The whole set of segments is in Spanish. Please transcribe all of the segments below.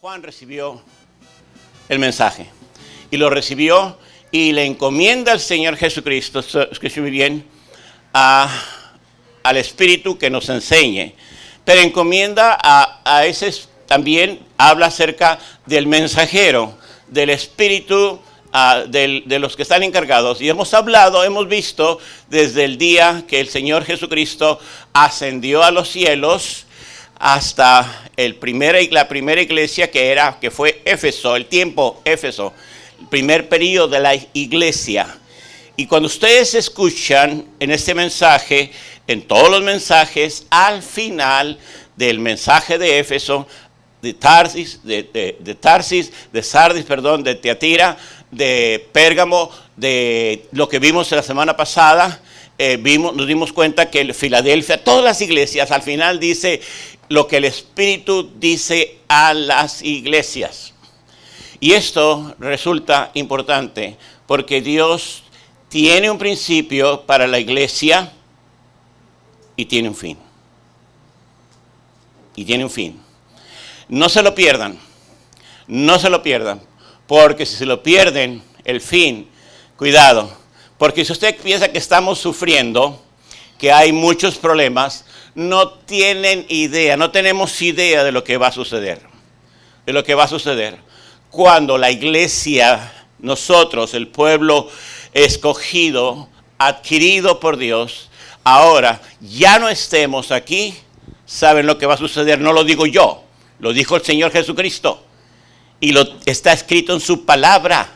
Juan recibió el mensaje y lo recibió y le encomienda al Señor Jesucristo, escúcheme bien, al Espíritu que nos enseñe, pero encomienda a ese, también habla acerca del mensajero, del Espíritu, de los que están encargados. Y hemos visto desde el día que el Señor Jesucristo ascendió a los cielos hasta la primera iglesia que fue Éfeso, el tiempo Éfeso, el primer periodo de la iglesia. Y cuando ustedes escuchan en este mensaje, en todos los mensajes, al final del mensaje de Éfeso, de Sardis, de Tiatira, de Pérgamo, de lo que vimos la semana pasada, nos dimos cuenta que Filadelfia, todas las iglesias, al final dice lo que el Espíritu dice a las iglesias. Y esto resulta importante porque Dios tiene un principio para la iglesia y tiene un fin. Y tiene un fin. No se lo pierdan, porque si se lo pierden, el fin, cuidado, porque si usted piensa que estamos sufriendo, que hay muchos problemas, no tenemos idea de lo que va a suceder, cuando la iglesia, nosotros, el pueblo escogido, adquirido por Dios, ahora ya no estemos aquí, ¿saben lo que va a suceder? No lo digo yo, lo dijo el Señor Jesucristo. Y está escrito en su palabra.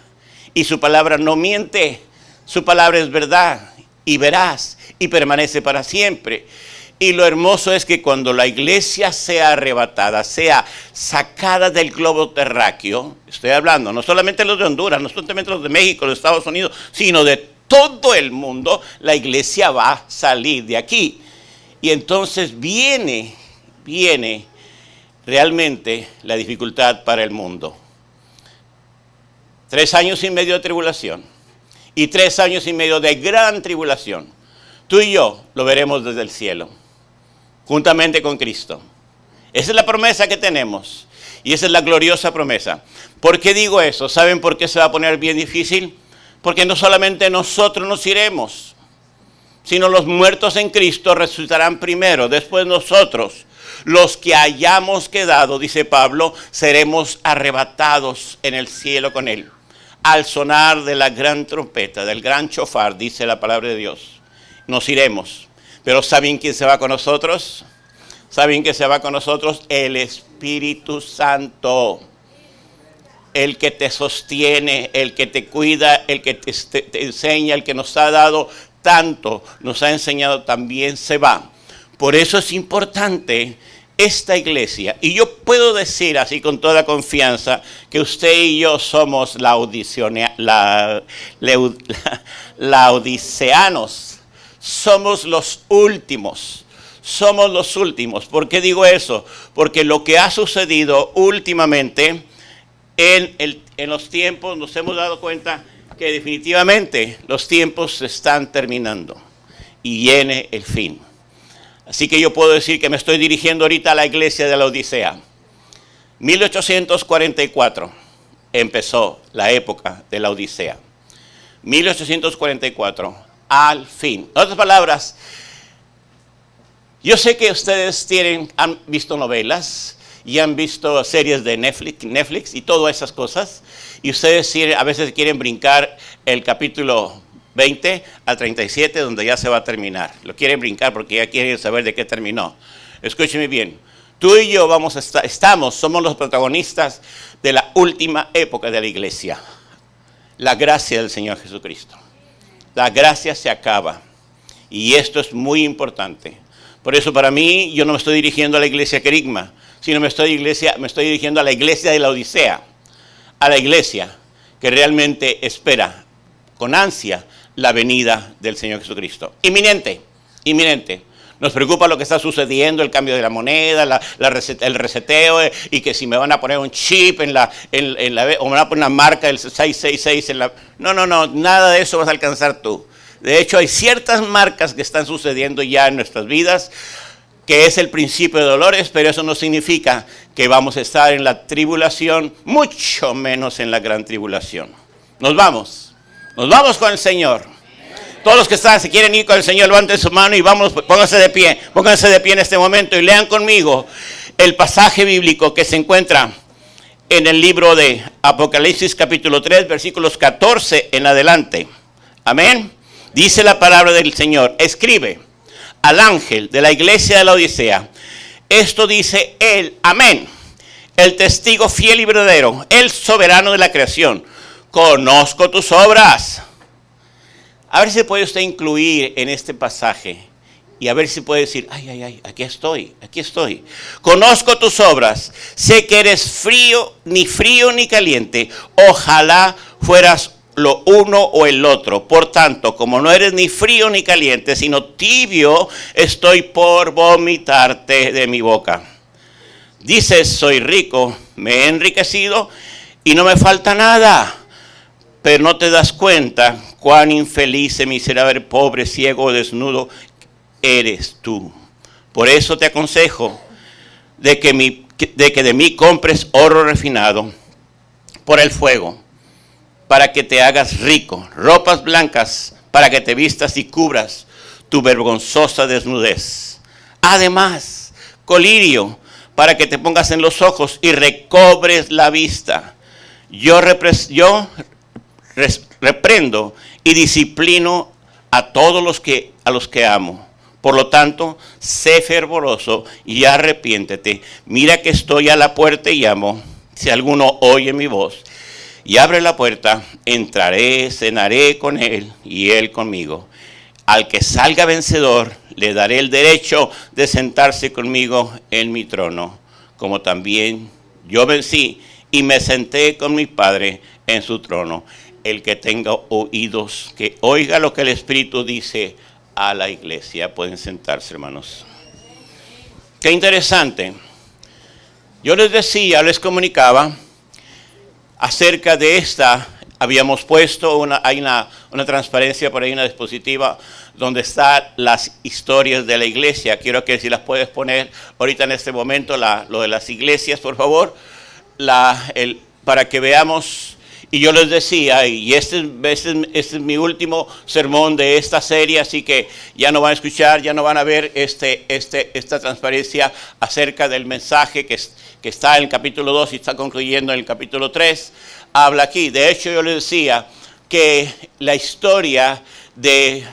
Y su palabra no miente. Su palabra es verdad y veraz y permanece para siempre. Y lo hermoso es que cuando la iglesia sea arrebatada, sea sacada del globo terráqueo, estoy hablando no solamente los de Honduras, no solamente los de México, los de Estados Unidos, sino de todo el mundo, la iglesia va a salir de aquí. Y entonces viene realmente la dificultad para el mundo. 3 años y medio de tribulación y 3 años y medio de gran tribulación. Tú y yo lo veremos desde el cielo, juntamente con Cristo. Esa es la promesa que tenemos y esa es la gloriosa promesa. ¿Por qué digo eso? ¿Saben por qué se va a poner bien difícil? Porque no solamente nosotros nos iremos, sino los muertos en Cristo resucitarán primero, después nosotros. Los que hayamos quedado, dice Pablo, seremos arrebatados en el cielo con Él. Al sonar de la gran trompeta, del gran chofar, dice la palabra de Dios, nos iremos. Pero ¿saben quién se va con nosotros? ¿Saben quién se va con nosotros? El Espíritu Santo. El que te sostiene, el que te cuida, el que te enseña, el que nos ha dado tanto, nos ha enseñado, también se va. Por eso es importante esta iglesia. Y yo puedo decir así con toda confianza que usted y yo somos laodiceanos. Somos los últimos. ¿Por qué digo eso? Porque lo que ha sucedido últimamente en los tiempos, nos hemos dado cuenta que definitivamente los tiempos se están terminando y viene el fin. Así que yo puedo decir que me estoy dirigiendo ahorita a la iglesia de la Odisea. 1844 empezó la época de la Odisea. 1844, al fin. En otras palabras, yo sé que ustedes han visto novelas y han visto series de Netflix y todas esas cosas. Y ustedes a veces quieren brincar el capítulo 20 al 37, donde ya se va a terminar. Lo quieren brincar porque ya quieren saber de qué terminó. Escúcheme bien. Tú y yo somos los protagonistas de la última época de la iglesia. La gracia del Señor Jesucristo. La gracia se acaba. Y esto es muy importante. Por eso para mí, yo no me estoy dirigiendo a la iglesia Querigma, sino me estoy dirigiendo a la iglesia de la Odisea. A la iglesia que realmente espera con ansia la venida del Señor Jesucristo. Inminente. Nos preocupa lo que está sucediendo, el cambio de la moneda, el reseteo, y que si me van a poner un chip o me van a poner una marca del 666 en la... No, nada de eso vas a alcanzar tú. De hecho, hay ciertas marcas que están sucediendo ya en nuestras vidas, que es el principio de dolores, pero eso no significa que vamos a estar en la tribulación, mucho menos en la gran tribulación. Nos vamos con el Señor. Todos los que están, si quieren ir con el Señor, levanten su mano y vamos, pónganse de pie en este momento y lean conmigo el pasaje bíblico que se encuentra en el libro de Apocalipsis capítulo 3, versículos 14 en adelante. Amén. Dice la palabra del Señor: escribe al ángel de la iglesia de la Odisea, esto dice él, amén, el testigo fiel y verdadero, el soberano de la creación. Conozco tus obras. A ver si puede usted incluir en este pasaje y a ver si puede decir, ay, aquí estoy. Conozco tus obras, sé que eres frío ni caliente. Ojalá fueras lo uno o el otro. Por tanto, como no eres ni frío ni caliente, sino tibio, estoy por vomitarte de mi boca. Dices, soy rico, me he enriquecido y no me falta nada. Pero no te das cuenta cuán infeliz, miserable, pobre, ciego, desnudo eres tú. Por eso te aconsejo de que de mí compres oro refinado por el fuego, para que te hagas rico, ropas blancas para que te vistas y cubras tu vergonzosa desnudez. Además, colirio para que te pongas en los ojos y recobres la vista. Yo reprendo y disciplino a todos los que amo. Por lo tanto, sé fervoroso y arrepiéntete. Mira que estoy a la puerta y llamo. Si alguno oye mi voz y abre la puerta, entraré, cenaré con él y él conmigo. Al que salga vencedor, le daré el derecho de sentarse conmigo en mi trono, como también yo vencí y me senté con mi Padre en su trono. El que tenga oídos, que oiga lo que el Espíritu dice a la iglesia. Pueden sentarse, hermanos. Qué interesante. Yo les comunicaba acerca de esta. Habíamos puesto hay una transparencia por ahí, una dispositiva donde están las historias de la iglesia. Quiero que si las puedes poner ahorita en este momento, lo de las iglesias, por favor, para que veamos. Y yo les decía, y este es mi último sermón de esta serie, así que ya no van a escuchar, ya no van a ver esta transparencia acerca del mensaje que está en el capítulo 2 y está concluyendo en el capítulo 3. Habla aquí. De hecho, yo les decía que la historia de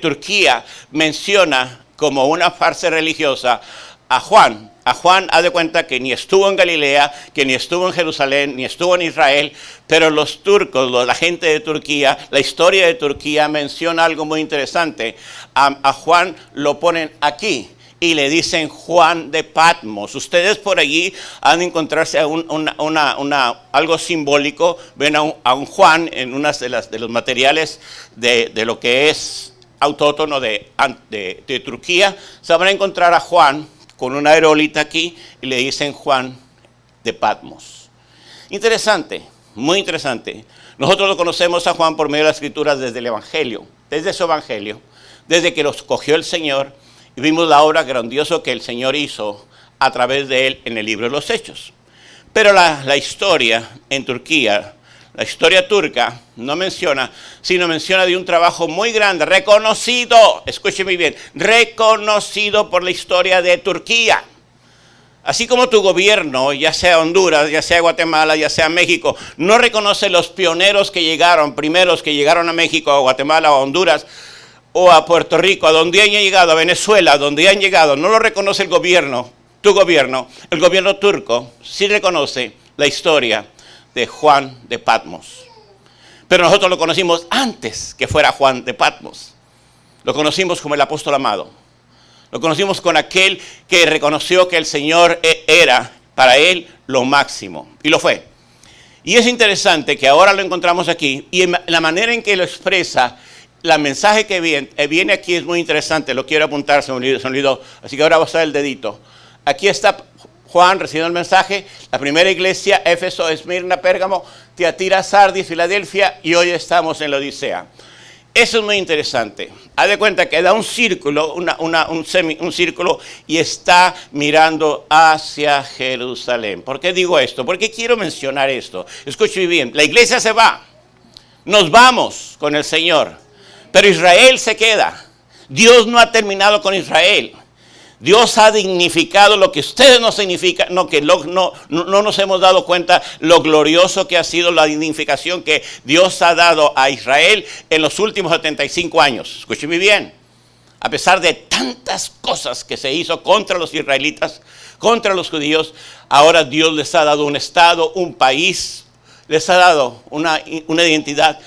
Turquía menciona como una farsa religiosa a Juan. A Juan, haz de cuenta que ni estuvo en Galilea, que ni estuvo en Jerusalén, ni estuvo en Israel, pero los turcos, la gente de Turquía, la historia de Turquía menciona algo muy interesante. A Juan lo ponen aquí y le dicen Juan de Patmos. Ustedes por allí han de encontrarse algo simbólico, ven a un Juan en unas de los materiales de lo que es autóctono de Turquía. Se van a encontrar a Juan con una aerolita aquí y le dicen Juan de Patmos. Interesante, muy interesante. Nosotros lo conocemos a Juan por medio de las escrituras desde el Evangelio, desde su Evangelio, desde que los cogió el Señor y vimos la obra grandiosa que el Señor hizo a través de él en el libro de los Hechos. Pero la historia en Turquía, la historia turca, no menciona, sino menciona de un trabajo muy grande, reconocido, escúcheme bien, reconocido por la historia de Turquía. Así como tu gobierno, ya sea Honduras, ya sea Guatemala, ya sea México, no reconoce los pioneros que llegaron, primeros que llegaron a México, a Guatemala, a Honduras, o a Puerto Rico, a donde hayan llegado, a Venezuela, donde hayan llegado, no lo reconoce el gobierno, tu gobierno, el gobierno turco, sí reconoce la historia de Juan de Patmos. Pero nosotros lo conocimos antes que fuera Juan de Patmos. Lo conocimos como el apóstol amado. Lo conocimos con aquel que reconoció que el Señor era para él lo máximo. Y lo fue. Y es interesante que ahora lo encontramos aquí. Y la manera en que lo expresa, el mensaje que viene aquí es muy interesante. Lo quiero apuntar, se me olvidó. Así que ahora va a usar el dedito. Aquí está Juan recibiendo el mensaje, la primera iglesia, Éfeso, Esmirna, Pérgamo, Tiatira, Sardis, Filadelfia, y hoy estamos en la Odisea. Eso es muy interesante. Haz de cuenta que da un círculo, un círculo y está mirando hacia Jerusalén. ¿Por qué digo esto? Porque quiero mencionar esto. Escuche bien, la iglesia se va. Nos vamos con el Señor. Pero Israel se queda. Dios no ha terminado con Israel. Dios ha dignificado lo que ustedes no significan, no nos hemos dado cuenta lo glorioso que ha sido la dignificación que Dios ha dado a Israel en los últimos 75 años. Escúcheme bien. A pesar de tantas cosas que se hizo contra los israelitas, contra los judíos, ahora Dios les ha dado un estado, un país, les ha dado una identidad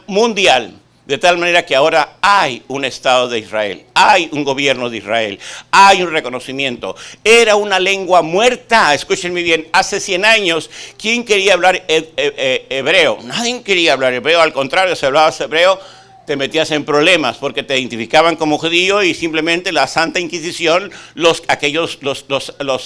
mundial. De tal manera que ahora hay un Estado de Israel, hay un gobierno de Israel, hay un reconocimiento. Era una lengua muerta, escúchenme bien, hace 100 años, ¿quién quería hablar hebreo? Nadie quería hablar hebreo, al contrario, si hablabas hebreo, te metías en problemas porque te identificaban como judío y simplemente la Santa Inquisición, los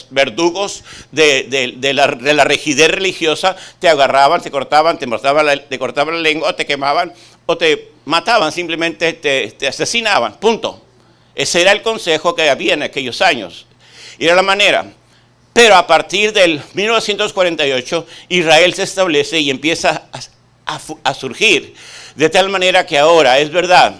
verdugos de la rigidez religiosa, te agarraban, te cortaban la lengua, o te quemaban, o te mataban, simplemente te asesinaban, punto. Ese era el consejo que había en aquellos años. Y era la manera. Pero a partir del 1948, Israel se establece y empieza a surgir. De tal manera que ahora, es verdad,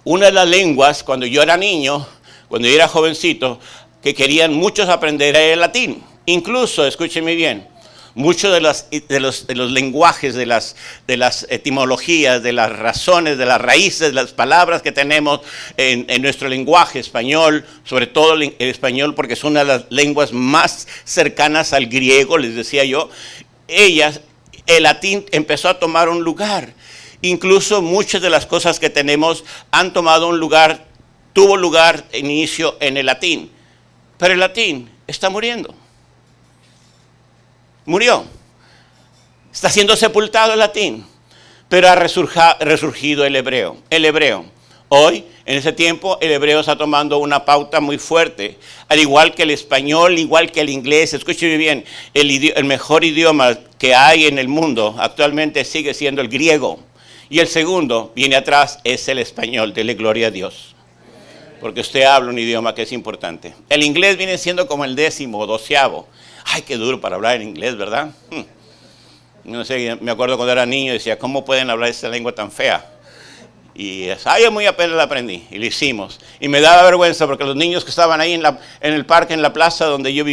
una de las lenguas, cuando yo era niño, cuando yo era jovencito, que querían muchos aprender era el latín. Incluso, escúchenme bien, muchos de los lenguajes, de las etimologías, de las razones, de las raíces, de las palabras que tenemos en nuestro lenguaje español, sobre todo el español, porque es una de las lenguas más cercanas al griego, les decía yo, el latín empezó a tomar un lugar. Incluso muchas de las cosas que tenemos han tomado un lugar, tuvo lugar en inicio en el latín. Pero el latín está muriendo. Murió. Está siendo sepultado el latín. Pero ha resurgido el hebreo. El hebreo. Hoy, en ese tiempo, el hebreo está tomando una pauta muy fuerte. Al igual que el español, igual que el inglés. Escúcheme bien, el mejor idioma que hay en el mundo actualmente sigue siendo el griego. Y el segundo, viene atrás, es el español. Dele gloria a Dios. Porque usted habla un idioma que es importante. El inglés viene siendo como el 10º, 12º. Ay, qué duro para hablar en inglés, ¿verdad? No sé, me acuerdo cuando era niño, decía, ¿cómo pueden hablar esa lengua tan fea? Y yo muy apenas la aprendí, y lo hicimos. Y me daba vergüenza porque los niños que estaban ahí en el parque, en la plaza donde yo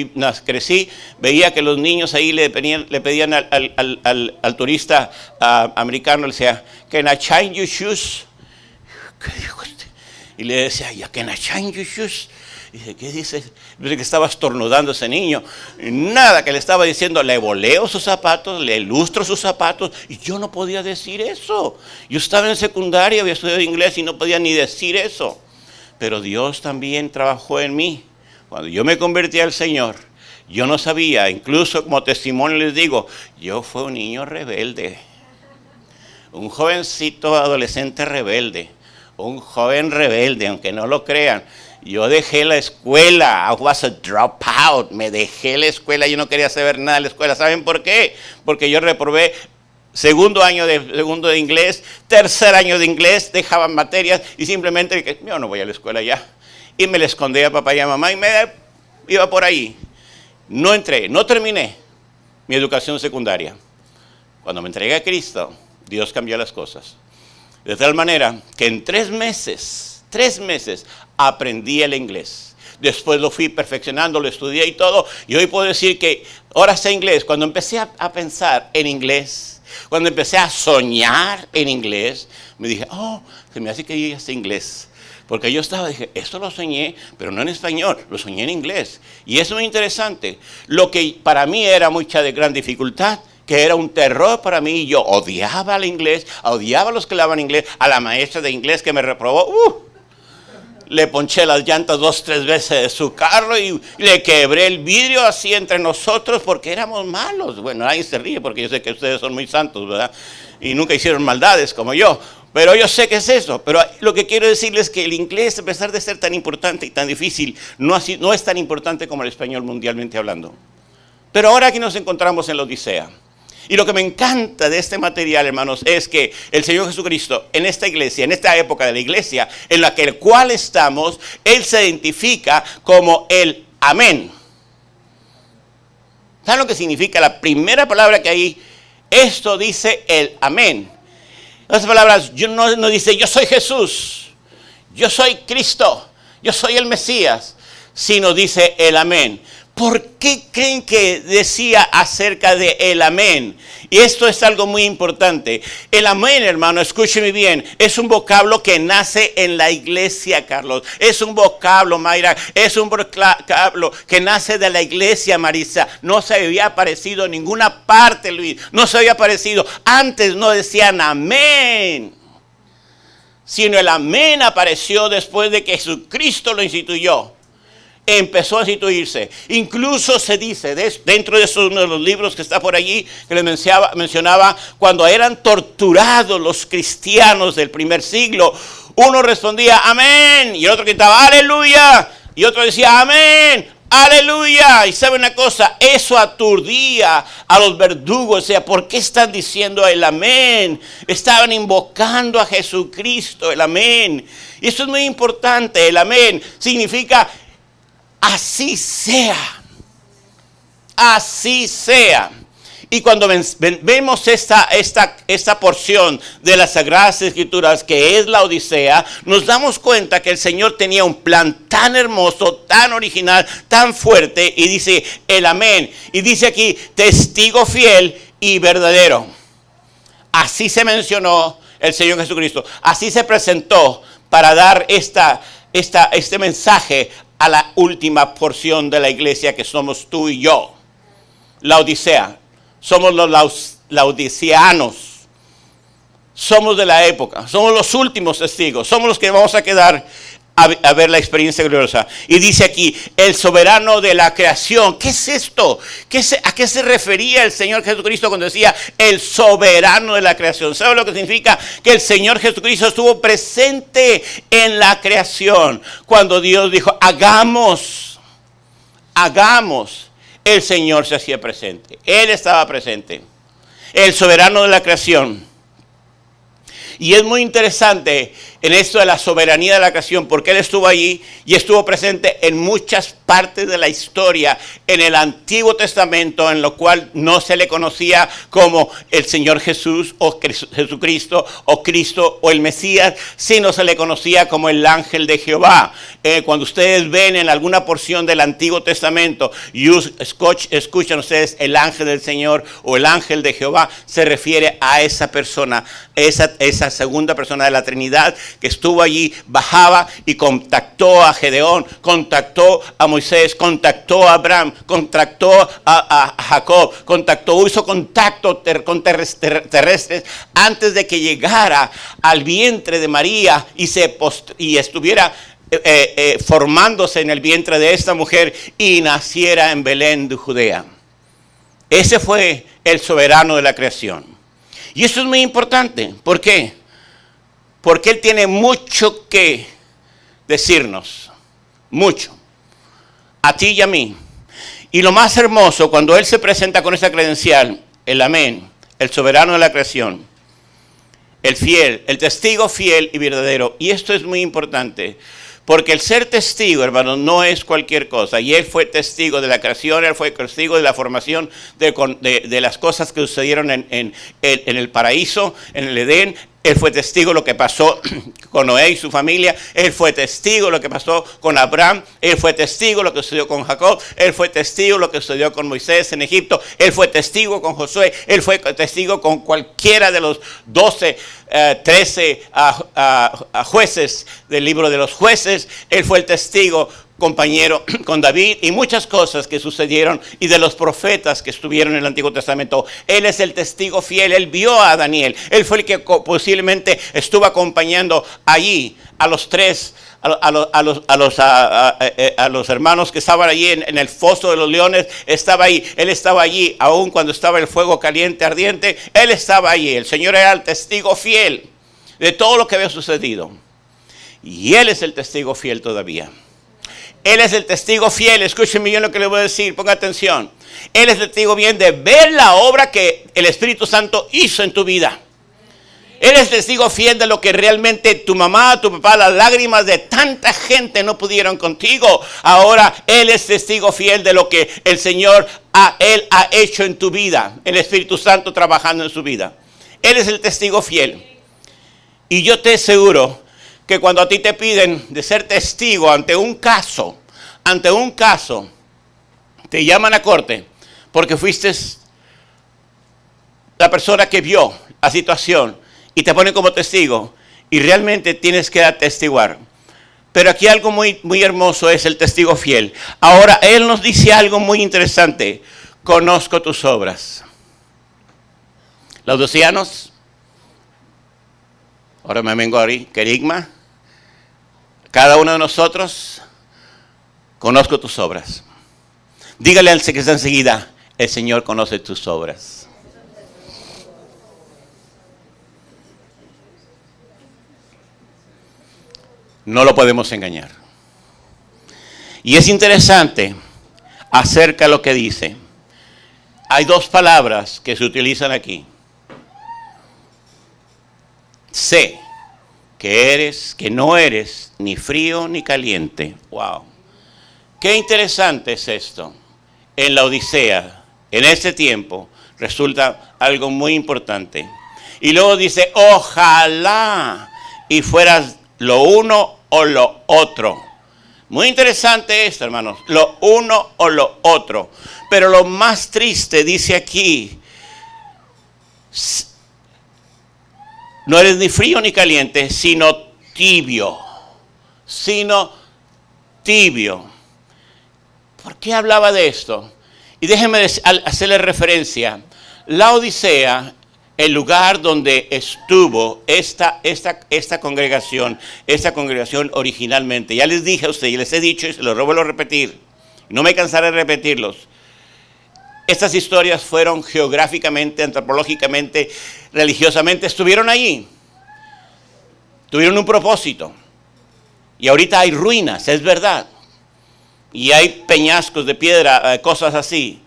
crecí, veía que los niños ahí le pedían al turista americano, le decía, can I change your shoes? ¿Qué dijo este? Y le decía, can I change your shoes? Y dice, ¿qué dices? Dice que estaba estornudando ese niño. Y nada, que le estaba diciendo, le voleo sus zapatos, le lustro sus zapatos. Y yo no podía decir eso. Yo estaba en secundaria, había estudiado inglés y no podía ni decir eso. Pero Dios también trabajó en mí. Cuando yo me convertí al Señor, yo no sabía, incluso como testimonio les digo, yo fui un niño rebelde. Un jovencito adolescente rebelde. Un joven rebelde, aunque no lo crean. Yo dejé la escuela, I was a dropout, me dejé la escuela, yo no quería saber nada de la escuela. ¿Saben por qué? Porque yo reprobé segundo año de inglés, tercer año de inglés, dejaba materias y simplemente, yo no voy a la escuela ya. Y me le escondí a papá y a mamá y me iba por ahí. No entré, no terminé mi educación secundaria. Cuando me entregué a Cristo, Dios cambió las cosas. De tal manera que en 3 meses, aprendí el inglés. Después lo fui perfeccionando, lo estudié y todo. Y hoy puedo decir que ahora sé inglés. Cuando empecé a pensar en inglés, cuando empecé a soñar en inglés, me dije, se me hace que yo ya sé inglés. Porque yo dije, esto lo soñé, pero no en español, lo soñé en inglés. Y eso es muy interesante. Lo que para mí era mucha de gran dificultad, que era un terror para mí, yo odiaba el inglés, odiaba a los que hablaban inglés, a la maestra de inglés que me reprobó, le ponché las llantas 2, 3 veces de su carro y le quebré el vidrio así entre nosotros porque éramos malos. Bueno, nadie se ríe porque yo sé que ustedes son muy santos, ¿verdad? Y nunca hicieron maldades como yo. Pero yo sé que es eso. Pero lo que quiero decirles es que el inglés, a pesar de ser tan importante y tan difícil, no es tan importante como el español mundialmente hablando. Pero ahora aquí nos encontramos en la Odisea. Y lo que me encanta de este material, hermanos, es que el Señor Jesucristo, en esta iglesia, en esta época de la iglesia, en la que el cual estamos, Él se identifica como el amén. ¿Saben lo que significa? La primera palabra que hay, esto dice el amén. En otras palabras, no dice yo soy Jesús, yo soy Cristo, yo soy el Mesías, sino dice el amén. ¿Por qué creen que decía acerca de el amén? Y esto es algo muy importante. El amén, hermano, escúcheme bien, es un vocablo que nace en la iglesia, Carlos. Es un vocablo, Mayra, es un vocablo que nace de la iglesia, Marisa. No se había aparecido en ninguna parte, Luis. No se había aparecido. Antes no decían amén, sino el amén apareció después de que Jesucristo lo instituyó. Empezó a instituirse. Incluso se dice, dentro de uno de los libros que está por allí, que les mencionaba, cuando eran torturados los cristianos del primer siglo, uno respondía amén, y el otro gritaba aleluya, y otro decía amén, aleluya. Y sabe una cosa, eso aturdía a los verdugos. O sea, ¿por qué están diciendo el amén? Estaban invocando a Jesucristo, el amén. Y eso es muy importante. El amén significa así sea. Así sea. Y cuando vemos esta porción de las Sagradas Escrituras, que es la Odisea, nos damos cuenta que el Señor tenía un plan tan hermoso, tan original, tan fuerte, y dice el amén. Y dice aquí, testigo fiel y verdadero. Así se mencionó el Señor Jesucristo. Así se presentó para dar este mensaje a la última porción de la iglesia, que somos tú y yo. La Odisea. Somos los laodiceanos. Somos de la época. Somos los últimos testigos. Somos los que vamos a quedar a ver la experiencia gloriosa. Y dice aquí, el soberano de la creación. ¿Qué es esto? ¿A qué se refería el Señor Jesucristo cuando decía el soberano de la creación? ¿Sabe lo que significa? Que el Señor Jesucristo estuvo presente en la creación. Cuando Dios dijo, hagamos. El Señor se hacía presente. Él estaba presente. El soberano de la creación. Y es muy interesante en esto de la soberanía de la creación, porque Él estuvo allí y estuvo presente en muchas partes de la historia en el Antiguo Testamento, en lo cual no se le conocía como el Señor Jesús o Jesucristo o Cristo o el Mesías, sino se le conocía como el ángel de Jehová. Cuando ustedes ven en alguna porción del Antiguo Testamento y escuchan ustedes el ángel del Señor o el ángel de Jehová, se refiere a esa persona, esa segunda persona de la Trinidad que estuvo allí, bajaba y contactó a Gedeón, contactó a Moisés, contactó a Abraham, contactó a Jacob, hizo contacto con terrestres antes de que llegara al vientre de María y estuviera formándose en el vientre de esta mujer y naciera en Belén de Judea. Ese fue el soberano de la creación. Y eso es muy importante. ¿Por qué? Porque Él tiene mucho que decirnos. Mucho. A ti y a mí. Y lo más hermoso, cuando Él se presenta con esa credencial, el amén, el soberano de la creación, el fiel, el testigo fiel y verdadero. Y esto es muy importante. Porque el ser testigo, hermano, no es cualquier cosa. Y Él fue testigo de la creación, Él fue testigo de la formación de las cosas que sucedieron en el paraíso, en el Edén. Él fue testigo de lo que pasó con Noé y su familia. Él fue testigo de lo que pasó con Abraham. Él fue testigo de lo que sucedió con Jacob. Él fue testigo de lo que sucedió con Moisés en Egipto. Él fue testigo con Josué. Él fue testigo con cualquiera de los 13 jueces del libro de los jueces. Él fue el testigo, compañero con David, y muchas cosas que sucedieron, y de los profetas que estuvieron en el Antiguo Testamento. Él es el testigo fiel. Él vio a Daniel. Él fue el que posiblemente estuvo acompañando allí a los tres, a los hermanos que estaban allí en el foso de los leones. Estaba ahí. Él estaba allí aún cuando estaba el fuego caliente, ardiente. Él estaba allí. El Señor era el testigo fiel de todo lo que había sucedido. Y Él es el testigo fiel todavía. Él es el testigo fiel. Escúcheme bien lo que le voy a decir. Ponga atención. Él es el testigo bien de ver la obra que el Espíritu Santo hizo en tu vida. Él es testigo fiel de lo que realmente tu mamá, tu papá, las lágrimas de tanta gente no pudieron contigo. Ahora Él es testigo fiel de lo que el Señor Él ha hecho en tu vida. El Espíritu Santo trabajando en su vida. Él es el testigo fiel. Y yo te aseguro que cuando a ti te piden de ser testigo ante un caso, te llaman a corte porque fuiste la persona que vio la situación y te ponen como testigo y realmente tienes que atestiguar. Pero aquí algo muy, muy hermoso es el testigo fiel. Ahora, Él nos dice algo muy interesante. Conozco tus obras. Laodiceanos, ahora me vengo a Querigma. Cada uno de nosotros, conozco tus obras. Dígale al que está enseguida, el Señor conoce tus obras. No lo podemos engañar. Y es interesante acerca de lo que dice. Hay dos palabras que se utilizan aquí. Sé que no eres ni frío ni caliente. Wow. Qué interesante es esto. En la Odisea, en este tiempo, resulta algo muy importante. Y luego dice, ojalá y fueras lo uno o lo otro. Muy interesante esto, hermanos. Lo uno o lo otro. Pero lo más triste dice aquí, no eres ni frío ni caliente, sino tibio. ¿Por qué hablaba de esto? Y déjenme hacerle referencia. La Odisea, el lugar donde estuvo esta congregación originalmente. Ya les dije a ustedes, y les he dicho y se los vuelvo a repetir. No me cansaré de repetirlos. Estas historias fueron geográficamente, antropológicamente, religiosamente, estuvieron allí. Tuvieron un propósito. Y ahorita hay ruinas, es verdad. Y hay peñascos de piedra, cosas así.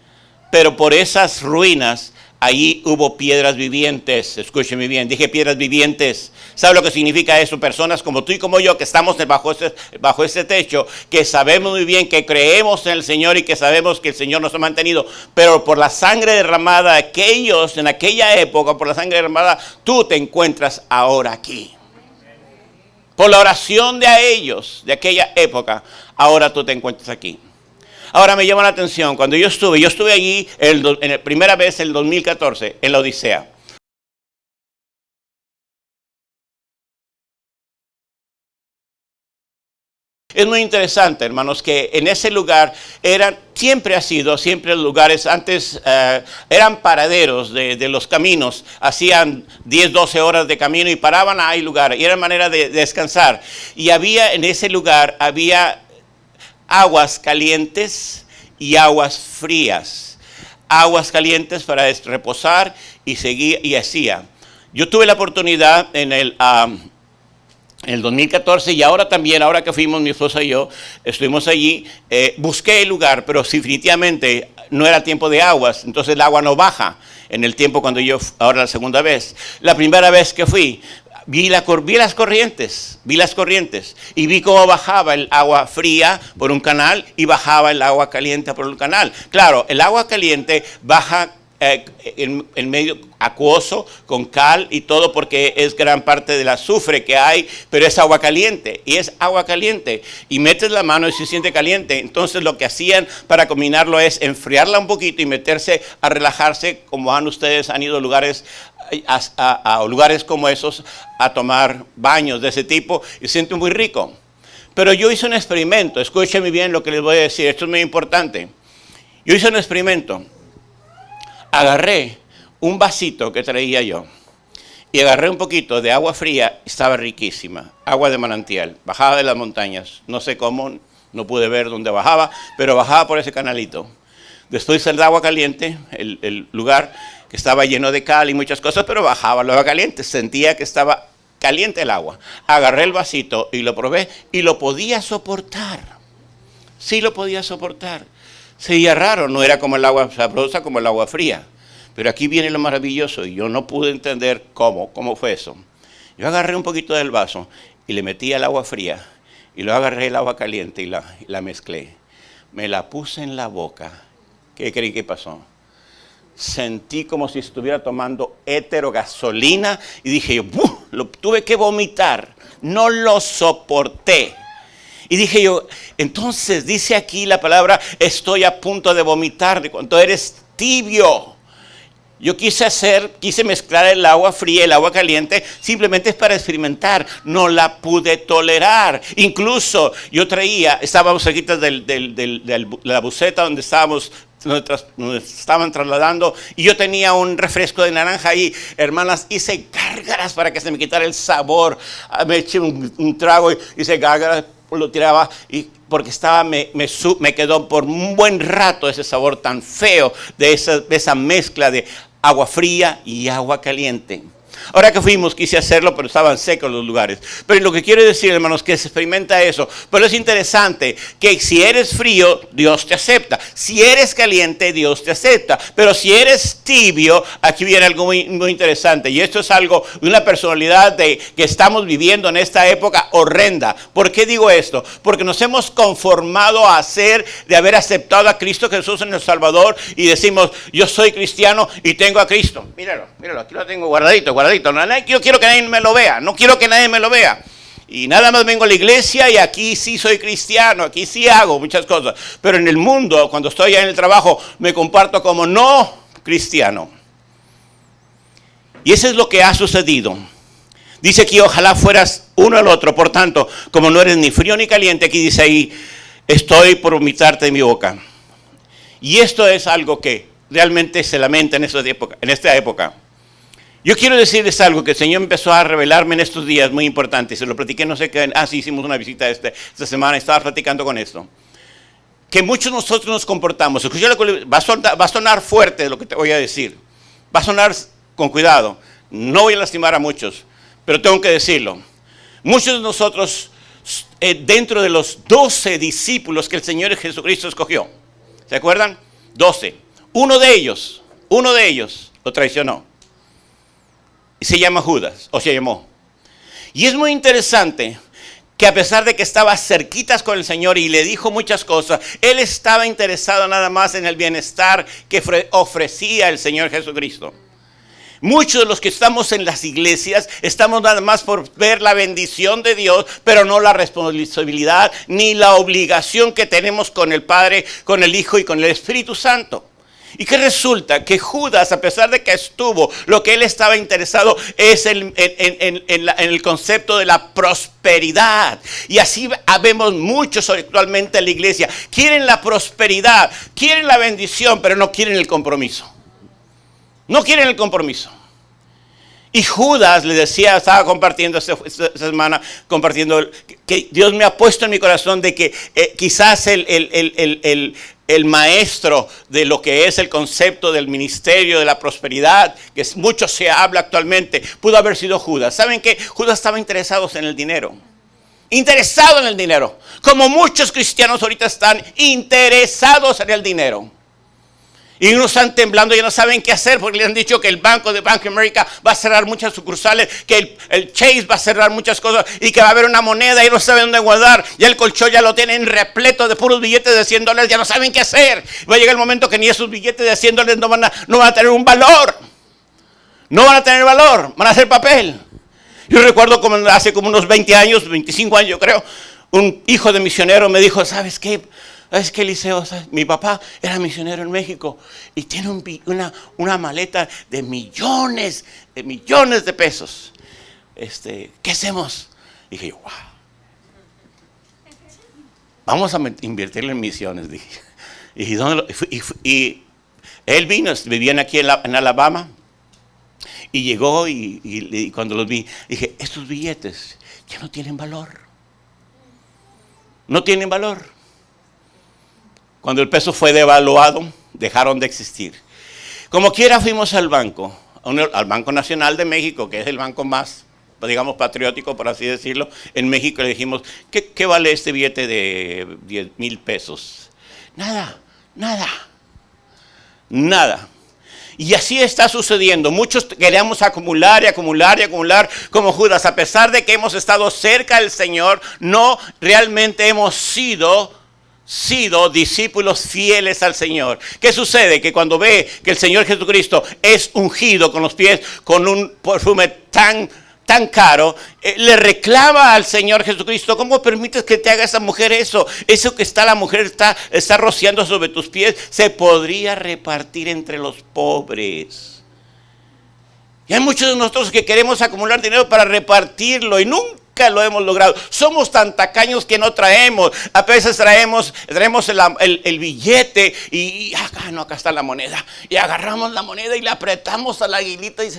Pero por esas ruinas, allí hubo piedras vivientes. Escúcheme bien, dije piedras vivientes. ¿Sabe lo que significa eso? Personas como tú y como yo que estamos bajo este techo, que sabemos muy bien, que creemos en el Señor y que sabemos que el Señor nos ha mantenido. Pero por la sangre derramada de aquellos en aquella época, por la sangre derramada, tú te encuentras ahora aquí. Por la oración de ellos, de aquella época, ahora tú te encuentras aquí. Ahora me llama la atención, cuando yo estuve allí en la primera vez en el 2014, en la Odisea. Es muy interesante, hermanos, que en ese lugar siempre lugares, antes eran paraderos de los caminos, hacían 10, 12 horas de camino y paraban ahí lugar, y era manera de descansar. Y en ese lugar había aguas calientes y aguas frías. Aguas calientes para reposar y seguir y hacía. Yo tuve la oportunidad en el 2014 y ahora también, ahora que fuimos mi esposa y yo, estuvimos allí, busqué el lugar, pero definitivamente no era tiempo de aguas, entonces el agua no baja en el tiempo cuando ahora la segunda vez. La primera vez que fui, vi las corrientes y vi cómo bajaba el agua fría por un canal y bajaba el agua caliente por un canal. Claro, el agua caliente baja en medio acuoso, con cal y todo, porque es gran parte del azufre que hay, pero es agua caliente, y metes la mano y se siente caliente. Entonces lo que hacían para combinarlo es enfriarla un poquito y meterse a relajarse, como ustedes han ido a lugares como esos a tomar baños de ese tipo y se siente muy rico. Pero yo hice un experimento, escúchenme bien lo que les voy a decir, esto es muy importante. Yo hice un experimento. Agarré un vasito que traía yo y agarré un poquito de agua fría, estaba riquísima, agua de manantial, bajaba de las montañas, no sé cómo, no pude ver dónde bajaba, pero bajaba por ese canalito. Después el agua caliente, el lugar que estaba lleno de cal y muchas cosas, pero bajaba el agua caliente, sentía que estaba caliente el agua. Agarré el vasito y lo probé y lo podía soportar. Sí lo podía soportar. Sería raro, no era como el agua sabrosa, como el agua fría. Pero aquí viene lo maravilloso y yo no pude entender cómo fue eso. Yo agarré un poquito del vaso y le metí el agua fría y luego agarré el agua caliente y la mezclé. Me la puse en la boca. ¿Qué creen que pasó? Sentí como si estuviera tomando heterogasolina y dije yo, lo tuve que vomitar. No lo soporté. Y dije yo, entonces dice aquí la palabra, estoy a punto de vomitar, de cuando eres tibio. Yo quise mezclar el agua fría y el agua caliente, simplemente para experimentar. No la pude tolerar. Incluso yo estábamos cerquita de la buseta donde nos estaban trasladando, y yo tenía un refresco de naranja ahí. Hermanas, hice gárgaras para que se me quitara el sabor. Me eché un trago y hice gárgaras, lo tiraba, porque me quedó por un buen rato ese sabor tan feo de esa mezcla de agua fría y agua caliente. Ahora que fuimos quise hacerlo, pero estaban secos los lugares. Pero lo que quiero decir, hermanos, que se experimenta eso. Pero es interesante que si eres frío, Dios te acepta. Si eres caliente, Dios te acepta. Pero si eres tibio, aquí viene algo muy, muy interesante. Y esto es algo de una personalidad que estamos viviendo en esta época horrenda. ¿Por qué digo esto? Porque nos hemos conformado de haber aceptado a Cristo Jesús en el Salvador, y decimos, yo soy cristiano y tengo a Cristo. Míralo, aquí lo tengo guardadito. Yo quiero que nadie me lo vea. No quiero que nadie me lo vea. Y nada más vengo a la iglesia y aquí sí soy cristiano. Aquí sí hago muchas cosas. Pero en el mundo, cuando estoy en el trabajo, me comparto como no cristiano. Y eso es lo que ha sucedido. Dice aquí, ojalá fueras uno al otro. Por tanto, como no eres ni frío ni caliente, aquí dice ahí, estoy por vomitarte de mi boca. Y esto es algo que realmente se lamenta en esta época. Yo quiero decirles algo que el Señor empezó a revelarme en estos días, muy importante. Se lo platiqué, no sé qué. Sí, hicimos una visita esta semana, estaba platicando con esto. Que muchos de nosotros nos comportamos. Va a sonar fuerte lo que te voy a decir. Va a sonar con cuidado. No voy a lastimar a muchos, pero tengo que decirlo. Muchos de nosotros, dentro de los 12 discípulos que el Señor Jesucristo escogió, ¿se acuerdan? 12. Uno de ellos lo traicionó. Y se llama Judas, o se llamó. Y es muy interesante que a pesar de que estaba cerquitas con el Señor y le dijo muchas cosas, él estaba interesado nada más en el bienestar que ofrecía el Señor Jesucristo. Muchos de los que estamos en las iglesias estamos nada más por ver la bendición de Dios, pero no la responsabilidad ni la obligación que tenemos con el Padre, con el Hijo y con el Espíritu Santo. Y que resulta que Judas, a pesar de que lo que él estaba interesado es en el concepto de la prosperidad. Y así vemos muchos actualmente en la iglesia. Quieren la prosperidad, quieren la bendición, pero no quieren el compromiso. No quieren el compromiso. Y Judas le decía, estaba compartiendo esta semana, que Dios me ha puesto en mi corazón de que quizás el maestro de lo que es el concepto del ministerio de la prosperidad, que mucho se habla actualmente, pudo haber sido Judas. ¿Saben qué? Judas estaba interesado en el dinero. Interesado en el dinero. Como muchos cristianos ahorita están interesados en el dinero. Y unos están temblando y no saben qué hacer porque le han dicho que el banco de Bank of America va a cerrar muchas sucursales, que el Chase va a cerrar muchas cosas y que va a haber una moneda y no saben dónde guardar. Ya el colchón ya lo tienen repleto de puros billetes de $100, ya no saben qué hacer. Va a llegar el momento que ni esos billetes de $100 no van a tener un valor. No van a tener valor, van a ser papel. Yo recuerdo como hace como unos 20 años, 25 años yo creo, un hijo de misionero me dijo, ¿sabes qué? Es que Eliseo, mi papá era misionero en México y tiene una maleta de millones de pesos. ¿Qué hacemos? Dije yo, wow. Vamos a invertirle en misiones, dije. Y él vino, vivían aquí en Alabama y llegó y cuando los vi, dije, estos billetes ya no tienen valor. No tienen valor. Cuando el peso fue devaluado, dejaron de existir. Como quiera fuimos al Banco Nacional de México, que es el banco más digamos, patriótico, por así decirlo. En México le dijimos, ¿qué vale este billete de 10,000 pesos? Nada, nada, nada. Y así está sucediendo. Muchos queremos acumular y acumular y acumular como Judas. A pesar de que hemos estado cerca del Señor, no realmente hemos sido discípulos fieles al Señor. ¿Qué sucede? Que cuando ve que el Señor Jesucristo es ungido con los pies, con un perfume tan caro, le reclama al Señor Jesucristo, ¿cómo permites que te haga esa mujer eso? Eso que la mujer está rociando sobre tus pies, se podría repartir entre los pobres. Y hay muchos de nosotros que queremos acumular dinero para repartirlo y nunca lo hemos logrado. Somos tan tacaños que no traemos. A veces traemos el billete y acá está la moneda. Y agarramos la moneda y la apretamos a la aguilita y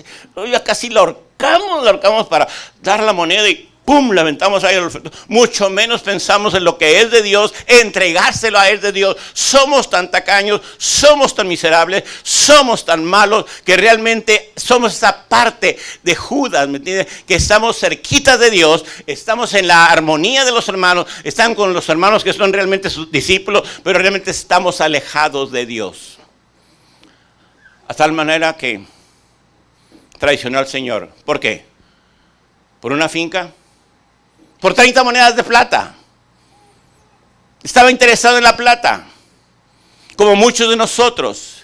ya casi la ahorcamos para dar la moneda y ¡pum! La aventamos ahí. Mucho menos pensamos en lo que es de Dios, entregárselo a Él de Dios. Somos tan tacaños, somos tan miserables, somos tan malos que realmente somos esa parte de Judas, ¿me entiendes? Que estamos cerquitas de Dios, estamos en la armonía de los hermanos, están con los hermanos que son realmente sus discípulos, pero realmente estamos alejados de Dios. A tal manera que traicionó al Señor. ¿Por qué? ¿Por una finca? Por 30 monedas de plata. Estaba interesado en la plata, como muchos de nosotros.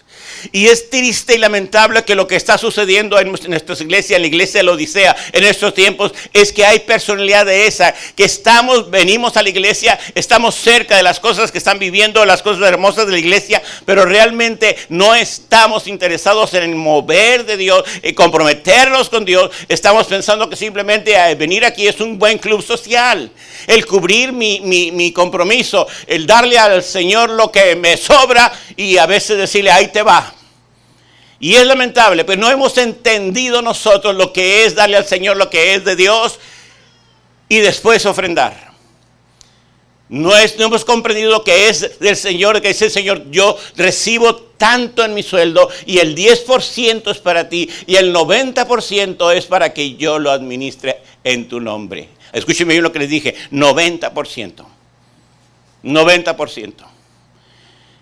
Y es triste y lamentable que lo que está sucediendo en nuestras iglesias, en la iglesia de la Odisea, en estos tiempos, es que hay personalidad de esa, que venimos a la iglesia, estamos cerca de las cosas que están viviendo, las cosas hermosas de la iglesia, pero realmente no estamos interesados en el mover de Dios, en comprometernos con Dios. Estamos pensando que simplemente venir aquí es un buen club social, el cubrir mi compromiso, el darle al Señor lo que me sobra y a veces decirle, ahí te va. Y es lamentable, pero no hemos entendido nosotros lo que es darle al Señor lo que es de Dios y después ofrendar. No hemos comprendido lo que es del Señor, que dice el Señor, yo recibo tanto en mi sueldo y el 10% es para ti y el 90% es para que yo lo administre en tu nombre. Escúcheme bien lo que les dije, 90%. 90%.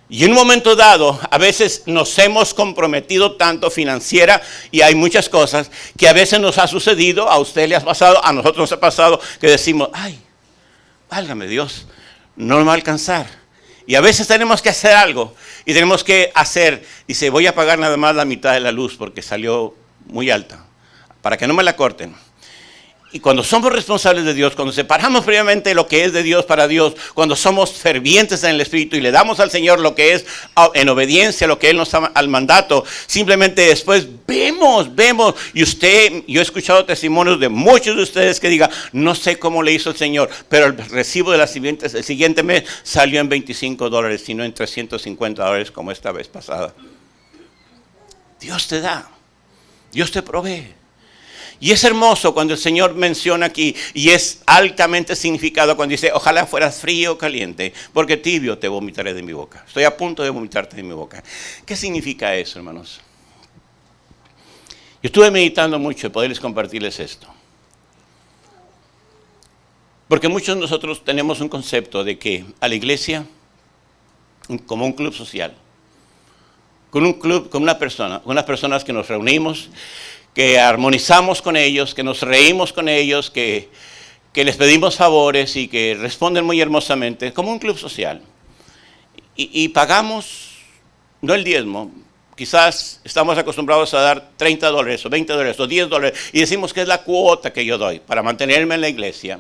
Y en un momento dado, a veces nos hemos comprometido tanto financiera y hay muchas cosas que a veces nos ha sucedido, a usted le ha pasado, a nosotros nos ha pasado, que decimos, ay, válgame Dios, no me va a alcanzar. Y a veces tenemos que hacer algo y tenemos que dice, voy a pagar nada más la mitad de la luz porque salió muy alta, para que no me la corten. Y cuando somos responsables de Dios, cuando separamos previamente lo que es de Dios para Dios, cuando somos fervientes en el Espíritu y le damos al Señor lo que es en obediencia a lo que Él nos da al mandato, simplemente después vemos, y yo he escuchado testimonios de muchos de ustedes que digan, no sé cómo le hizo el Señor, pero el recibo de el siguiente mes salió en $25, sino en $350 como esta vez pasada. Dios te da, Dios te provee. Y es hermoso cuando el Señor menciona aquí, y es altamente significado cuando dice, ojalá fueras frío o caliente, porque tibio te vomitaré de mi boca. Estoy a punto de vomitarte de mi boca. ¿Qué significa eso, hermanos? Yo estuve meditando mucho y poderles compartirles esto. Porque muchos de nosotros tenemos un concepto de que a la iglesia, como un club social, con unas personas que nos reunimos, que armonizamos con ellos, que nos reímos con ellos, que les pedimos favores y que responden muy hermosamente, como un club social. Y pagamos, no el diezmo, quizás estamos acostumbrados a dar $30 o $20 o $10 y decimos que es la cuota que yo doy para mantenerme en la iglesia.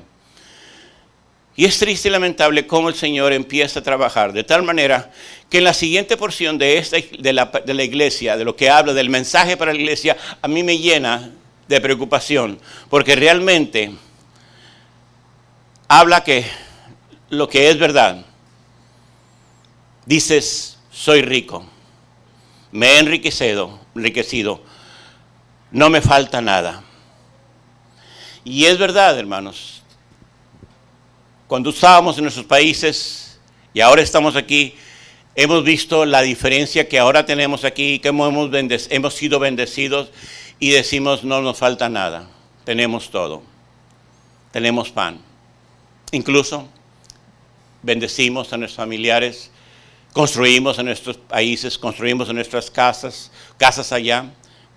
Y es triste y lamentable cómo el Señor empieza a trabajar de tal manera que en la siguiente porción de la iglesia, de lo que habla del mensaje para la iglesia, a mí me llena de preocupación, porque realmente habla que lo que es verdad. Dices, soy rico, me he enriquecido, no me falta nada. Y es verdad, hermanos. Cuando estábamos en nuestros países y ahora estamos aquí, hemos visto la diferencia que ahora tenemos aquí, que hemos sido bendecidos y decimos no nos falta nada. tenemos todo. Tenemos pan. Incluso bendecimos a nuestros familiares, construimos en nuestros países, construimos en nuestras casas allá,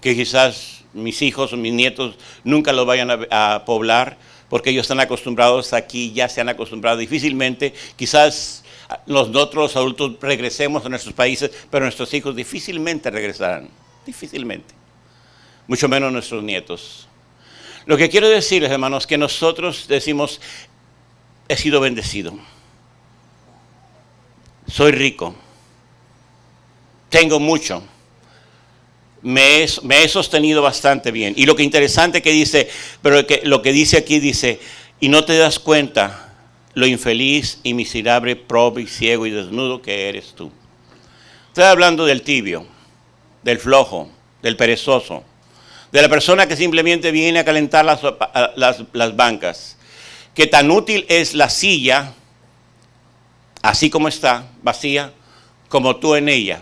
que quizás mis hijos o mis nietos nunca lo vayan a poblar, porque ellos están acostumbrados aquí, ya se han acostumbrado difícilmente. Quizás nosotros adultos regresemos a nuestros países, pero nuestros hijos difícilmente regresarán, difícilmente, mucho menos nuestros nietos. Lo que quiero decirles, hermanos, que nosotros decimos, he sido bendecido, soy rico, tengo mucho, me he sostenido bastante bien. Y lo que interesante que dice, pero lo que dice aquí dice, y no te das cuenta lo infeliz y miserable, pobre y ciego y desnudo que eres tú. Estoy hablando del tibio, del flojo, del perezoso, de la persona que simplemente viene a calentar las bancas. Que tan útil es la silla, así como está, vacía, como tú en ella,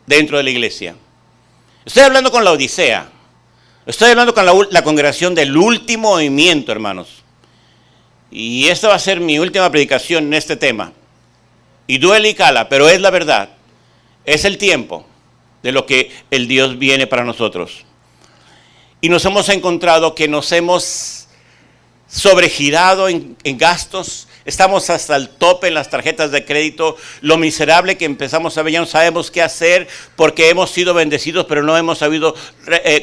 dentro de la iglesia. Estoy hablando con la Odisea. Estoy hablando con la congregación del último movimiento, hermanos. Y esta va a ser mi última predicación en este tema. Y duele y cala, pero es la verdad. Es el tiempo de lo que el Dios viene para nosotros. Y nos hemos encontrado que nos hemos sobregirado en gastos. Estamos hasta el tope en las tarjetas de crédito. Lo miserable que empezamos a ver, ya no sabemos qué hacer porque hemos sido bendecidos, pero no hemos sabido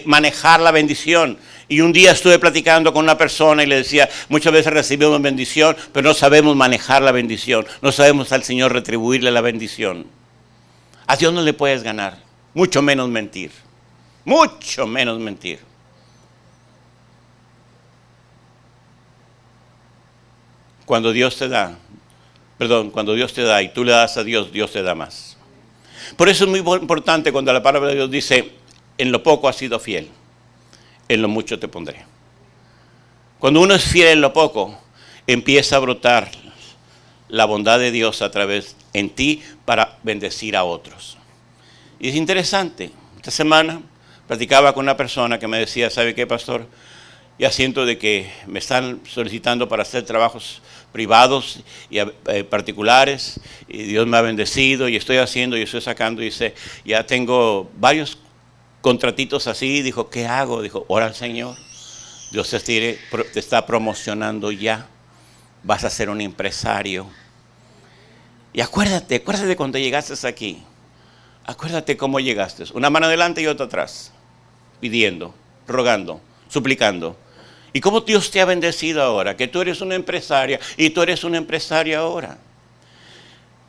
manejar la bendición. Y un día estuve platicando con una persona y le decía, muchas veces recibimos bendición, pero no sabemos manejar la bendición. No sabemos al Señor retribuirle la bendición. A Dios no le puedes ganar, mucho menos mentir. Mucho menos mentir. Cuando Dios te da y tú le das a Dios, Dios te da más. Por eso es muy importante cuando la palabra de Dios dice, en lo poco has sido fiel, en lo mucho te pondré. Cuando uno es fiel en lo poco, empieza a brotar la bondad de Dios a través en ti para bendecir a otros. Y es interesante, esta semana platicaba con una persona que me decía, ¿sabe qué, pastor? Ya siento de que me están solicitando para hacer trabajos privados y particulares, y Dios me ha bendecido y estoy haciendo y estoy sacando, y dice, ya tengo varios contratitos así. Dijo, ¿qué hago? Dijo, ora al Señor, Dios te está promocionando ya, vas a ser un empresario. Y acuérdate cuando llegaste aquí, acuérdate cómo llegaste, una mano adelante y otra atrás, pidiendo, rogando, suplicando. Y cómo Dios te ha bendecido ahora, que tú eres una empresaria y tú eres una empresaria ahora.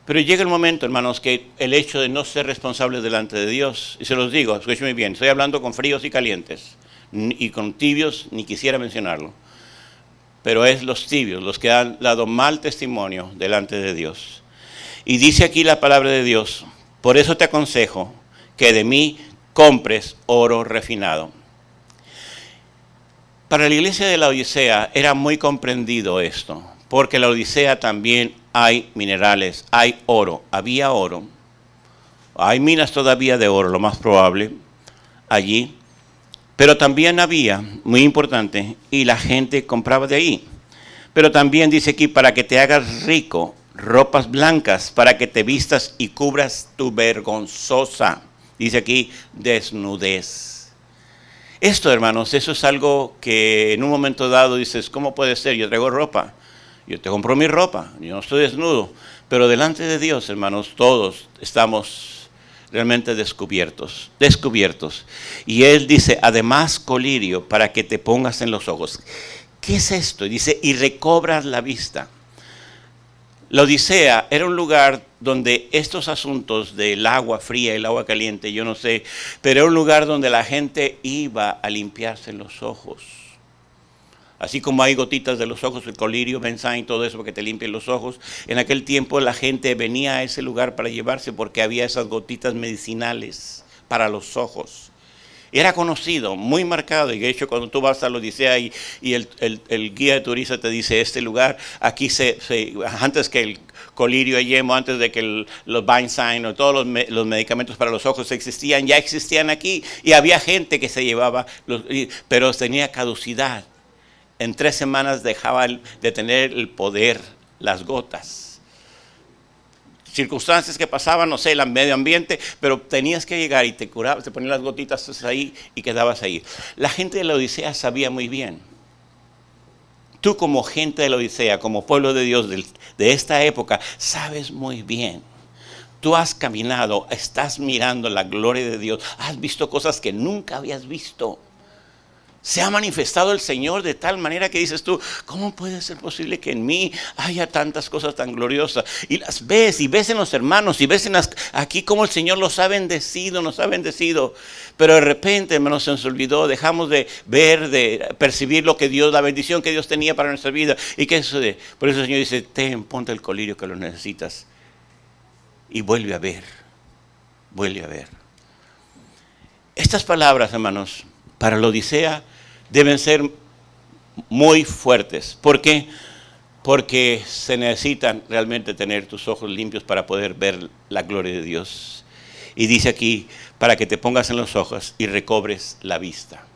Pero llega el momento, hermanos, que el hecho de no ser responsables delante de Dios, y se los digo, escúchenme bien, estoy hablando con fríos y calientes, y con tibios ni quisiera mencionarlo, pero es los tibios los que han dado mal testimonio delante de Dios. Y dice aquí la palabra de Dios, por eso te aconsejo que de mí compres oro refinado. Para la iglesia de la Odisea era muy comprendido esto, porque en la Odisea también hay minerales, hay oro, había oro, hay minas todavía de oro, lo más probable, allí, pero también había, muy importante, y la gente compraba de ahí. Pero también dice aquí, para que te hagas rico, ropas blancas, para que te vistas y cubras tu vergonzosa, dice aquí, desnudez. Esto, hermanos, eso es algo que en un momento dado dices, ¿cómo puede ser? Yo traigo ropa, yo te compro mi ropa, yo no estoy desnudo. Pero delante de Dios, hermanos, todos estamos realmente descubiertos. Y Él dice, además, colirio, para que te pongas en los ojos. ¿Qué es esto? Dice, y recobras la vista. La Odisea era un lugar donde estos asuntos del agua fría y el agua caliente, yo no sé, pero era un lugar donde la gente iba a limpiarse los ojos. Así como hay gotitas de los ojos, el colirio, benzán y todo eso para que te limpien los ojos. En aquel tiempo la gente venía a ese lugar para llevarse porque había esas gotitas medicinales para los ojos. Era conocido, muy marcado. Y de hecho, cuando tú vas a la Odisea y el guía de turista te dice, este lugar, aquí antes que el colirio yemo, antes de que los Beinstein o todos los medicamentos para los ojos existían, ya existían aquí. Y había gente que se llevaba, pero tenía caducidad. En 3 semanas dejaba de tener el poder las gotas. Circunstancias que pasaban, no sé, el medio ambiente, pero tenías que llegar y te curabas, te ponías las gotitas ahí y quedabas ahí. La gente de la Odisea sabía muy bien. Tú como gente de la Odisea, como pueblo de Dios de esta época, sabes muy bien. Tú has caminado, estás mirando la gloria de Dios, has visto cosas que nunca habías visto. Se ha manifestado el Señor de tal manera que dices tú, ¿cómo puede ser posible que en mí haya tantas cosas tan gloriosas? Y las ves, y ves en los hermanos, y ves aquí cómo el Señor nos ha bendecido. Pero de repente, hermanos, se nos olvidó, dejamos de ver, de percibir lo que Dios, la bendición que Dios tenía para nuestra vida. ¿Y qué sucede? Por eso el Señor dice, ponte el colirio que lo necesitas. Y vuelve a ver. Estas palabras, hermanos, para la Odisea, deben ser muy fuertes. ¿Por qué? Porque se necesitan realmente tener tus ojos limpios para poder ver la gloria de Dios. Y dice aquí, para que te pongas en los ojos y recobres la vista.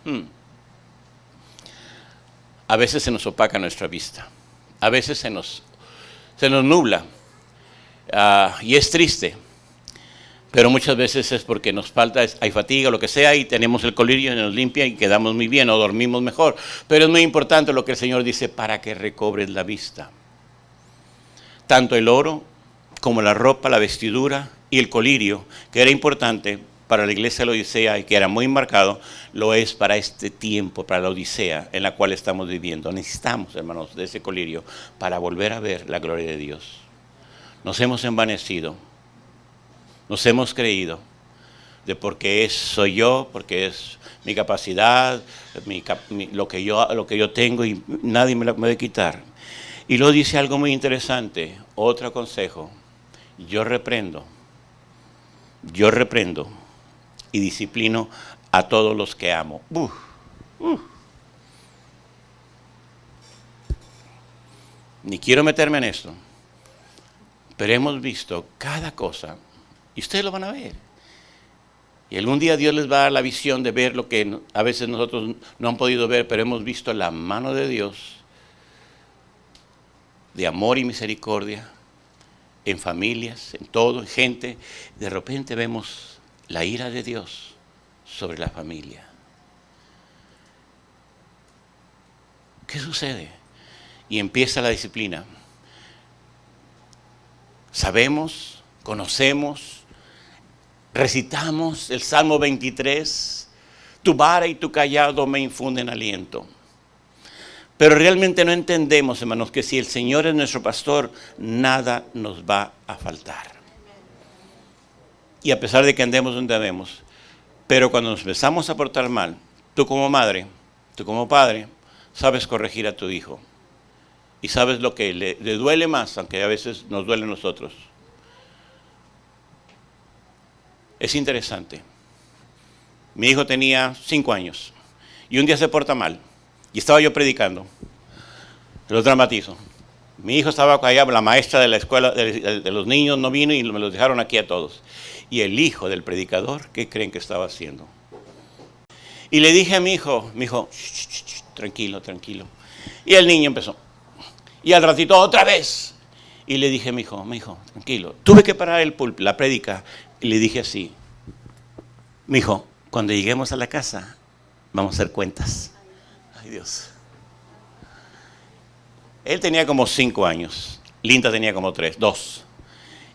A veces se nos opaca nuestra vista. A veces se nos nubla. Y es triste. Pero muchas veces es porque nos falta, hay fatiga o lo que sea, y tenemos el colirio y nos limpia y quedamos muy bien o dormimos mejor. Pero es muy importante lo que el Señor dice, para que recobres la vista. Tanto el oro como la ropa, la vestidura y el colirio, que era importante para la iglesia de la Odisea y que era muy marcado, lo es para este tiempo, para la Odisea en la cual estamos viviendo. Necesitamos, hermanos, de ese colirio para volver a ver la gloria de Dios. Nos hemos envanecido. Nos hemos creído de porque soy yo, porque es mi capacidad, lo que yo tengo y nadie me lo puede quitar. Y luego dice algo muy interesante, otro consejo. Yo reprendo y disciplino a todos los que amo. Ni quiero meterme en esto, pero hemos visto cada cosa. Y ustedes lo van a ver. Y algún día Dios les va a dar la visión de ver lo que a veces nosotros no han podido ver, pero hemos visto la mano de Dios, de amor y misericordia, en familias, en todo, en gente. De repente vemos la ira de Dios sobre la familia. ¿Qué sucede? Y empieza la disciplina. Sabemos, conocemos, recitamos el Salmo 23, tu vara y tu cayado me infunden aliento. Pero realmente no entendemos, hermanos, que si el Señor es nuestro pastor, nada nos va a faltar. Y a pesar de que andemos donde andemos, pero cuando nos empezamos a portar mal, tú como madre, tú como padre, sabes corregir a tu hijo. Y sabes lo que le duele más, aunque a veces nos duele a nosotros. Es interesante. Mi hijo tenía 5 años y un día se porta mal y estaba yo predicando. Lo dramatizo. Mi hijo estaba allá, la maestra de la escuela de los niños no vino y me los dejaron aquí a todos. Y el hijo del predicador, ¿qué creen que estaba haciendo? Y le dije a mi hijo, tranquilo. Y el niño empezó. Y al ratito otra vez. Y le dije a mi hijo, tranquilo. Tuve que parar la prédica. Y le dije así, mi hijo, cuando lleguemos a la casa, vamos a hacer cuentas. Ay, Dios. Él tenía como 5 años, Linda tenía como 2.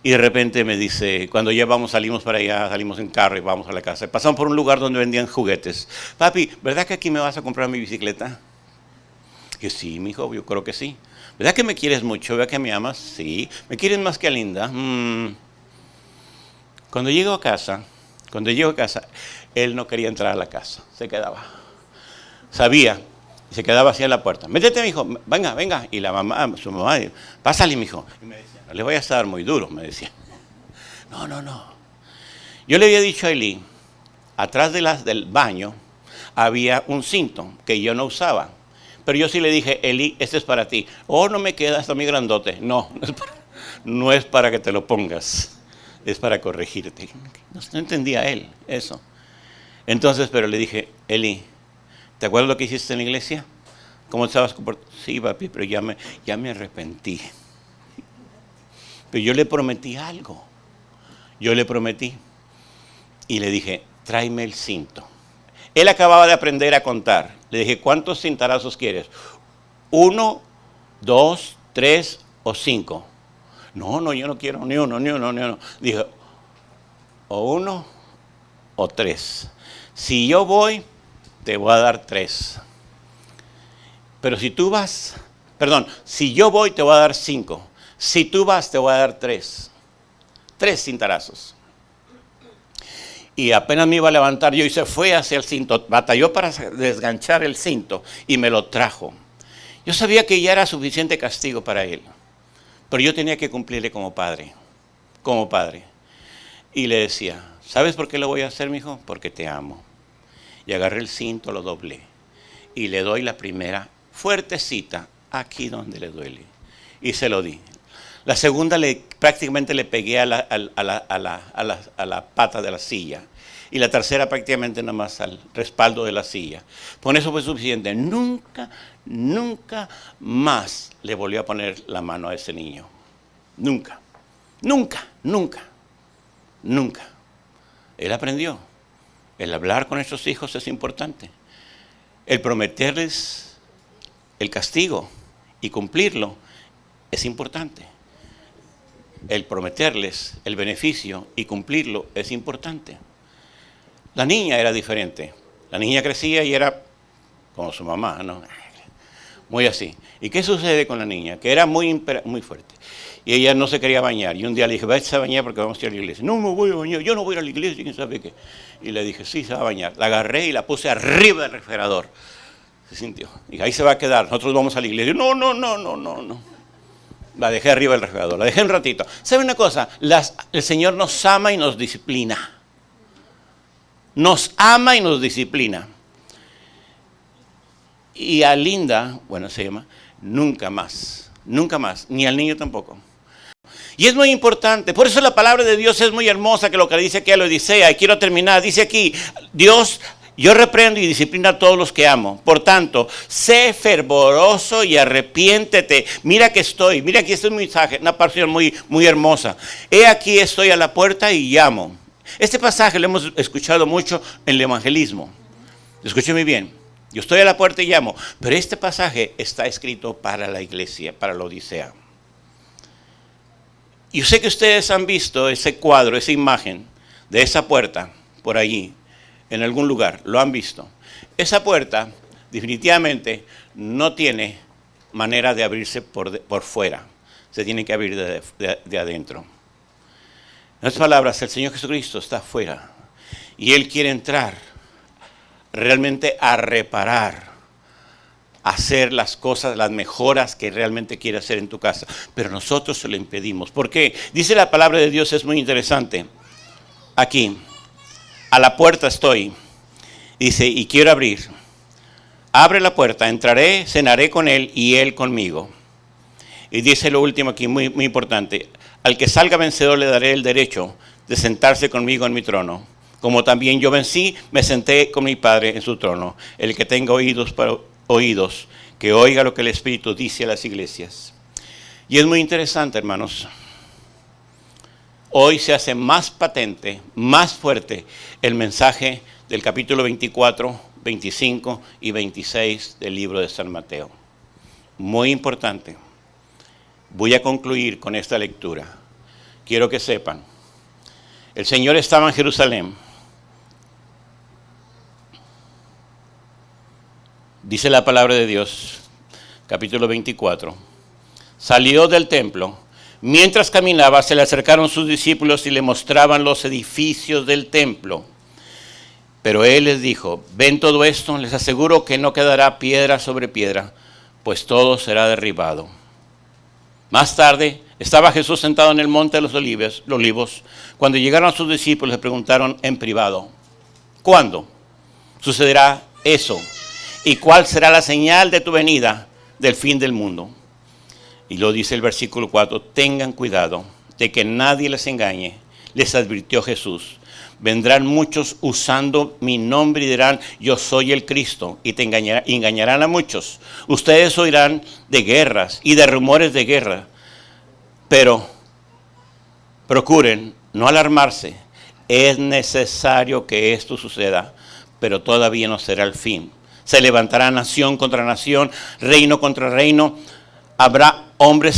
Y de repente me dice, cuando ya salimos para allá, salimos en carro y vamos a la casa. Pasamos por un lugar donde vendían juguetes. Papi, ¿verdad que aquí me vas a comprar mi bicicleta? Que sí, mi hijo, yo creo que sí. ¿Verdad que me quieres mucho? ¿Verdad que me amas? Sí. ¿Me quieres más que a Linda? Cuando llego a casa, él no quería entrar a la casa, se quedaba. Sabía, y se quedaba así en la puerta. Métete, mi hijo, venga. Y la mamá, su mamá, pásale, mi hijo. Y me decía, no le vayas a dar muy duro, me decía. No. Yo le había dicho a Eli, atrás del baño había un cinto que yo no usaba. Pero yo sí le dije, Eli, este es para ti. Oh, no me queda, está muy grandote. No, no es para que te lo pongas, es para corregirte. No entendía él eso. Entonces, pero le dije, Eli, ¿te acuerdas lo que hiciste en la iglesia? ¿Cómo estabas comportando? Sí, papi, pero ya me arrepentí. Pero yo le prometí algo. Yo le prometí. Y le dije, tráeme el cinto. Él acababa de aprender a contar. Le dije, ¿cuántos cintarazos quieres? 1, 2, 3 o 5. No, yo no quiero ni uno. Dije, o 1 o 3. Si yo voy, te voy a dar 3. Pero si tú vas, si yo voy, te voy a dar 5. Si tú vas, te voy a dar 3. 3 cintarazos. Y apenas me iba a levantar yo y se fue hacia el cinto, batalló para desganchar el cinto y me lo trajo. Yo sabía que ya era suficiente castigo para él, pero yo tenía que cumplirle como padre. Y le decía, ¿sabes por qué lo voy a hacer, mijo? Porque te amo. Y agarré el cinto, lo doblé y le doy la primera fuertecita aquí donde le duele. Y se lo di. La segunda prácticamente le pegué a la pata de la silla. Y la tercera prácticamente nada más al respaldo de la silla. Con eso fue suficiente. Nunca más le volvió a poner la mano a ese niño. Nunca. Él aprendió. El hablar con nuestros hijos es importante. El prometerles el castigo y cumplirlo es importante. El prometerles el beneficio y cumplirlo es importante. La niña era diferente. La niña crecía y era como su mamá, ¿no? Muy así. ¿Y qué sucede con la niña? Que era muy fuerte. Y ella no se quería bañar. Y un día le dije, vete a bañar porque vamos a ir a la iglesia. No me voy a bañar, yo no voy a ir a la iglesia, quién sabe qué. Y le dije, sí, se va a bañar. La agarré y la puse arriba del refrigerador. Se sintió. Y ahí se va a quedar. Nosotros vamos a la iglesia. No. La dejé arriba del refrigerador, la dejé un ratito. ¿Sabe una cosa? El Señor nos ama y nos disciplina. Nos ama y nos disciplina. Y a Linda, se llama, nunca más, ni al niño tampoco. Y es muy importante, por eso la palabra de Dios es muy hermosa, que lo que dice aquí a la Odisea, y quiero terminar, dice aquí, Dios, yo reprendo y disciplino a todos los que amo. Por tanto, sé fervoroso y arrepiéntete. Mira aquí estoy un mensaje, una porción muy hermosa. He aquí estoy a la puerta y llamo. Este pasaje lo hemos escuchado mucho en el evangelismo. Escuche muy bien. Yo estoy a la puerta y llamo. Pero este pasaje está escrito para la iglesia, para la Odisea. Y yo sé que ustedes han visto ese cuadro, esa imagen de esa puerta por allí. En algún lugar, lo han visto. Esa puerta definitivamente no tiene manera de abrirse por fuera. Se tiene que abrir de adentro. En otras palabras, el Señor Jesucristo está afuera. Y Él quiere entrar realmente a reparar, a hacer las cosas, las mejoras que realmente quiere hacer en tu casa. Pero nosotros se lo impedimos. ¿Por qué? Dice la palabra de Dios, es muy interesante. Aquí. A la puerta estoy, dice, y quiero abrir. Abre la puerta, entraré, cenaré con él y él conmigo. Y dice lo último aquí, muy importante. Al que salga vencedor le daré el derecho de sentarse conmigo en mi trono. Como también yo vencí, me senté con mi Padre en su trono. El que tenga oídos, que oiga lo que el Espíritu dice a las iglesias. Y es muy interesante, hermanos. Hoy se hace más patente, más fuerte el mensaje del capítulo 24, 25 y 26 del libro de San Mateo. Muy importante. Voy a concluir con esta lectura. Quiero que sepan, el Señor estaba en Jerusalén. Dice la palabra de Dios, capítulo 24. Salió del templo. Mientras caminaba, se le acercaron sus discípulos y le mostraban los edificios del templo. Pero él les dijo, ¿ven todo esto? Les aseguro que no quedará piedra sobre piedra, pues todo será derribado. Más tarde, estaba Jesús sentado en el monte de los olivos. Cuando llegaron a sus discípulos, le preguntaron en privado, ¿Cuándo sucederá eso? ¿Y cuál será la señal de tu venida del fin del mundo? Y lo dice el versículo 4, tengan cuidado de que nadie les engañe, les advirtió Jesús. Vendrán muchos usando mi nombre y dirán, yo soy el Cristo, y te engañarán a muchos. Ustedes oirán de guerras y de rumores de guerra, pero procuren no alarmarse. Es necesario que esto suceda, pero todavía no será el fin. Se levantará nación contra nación, reino contra reino. Habrá hambre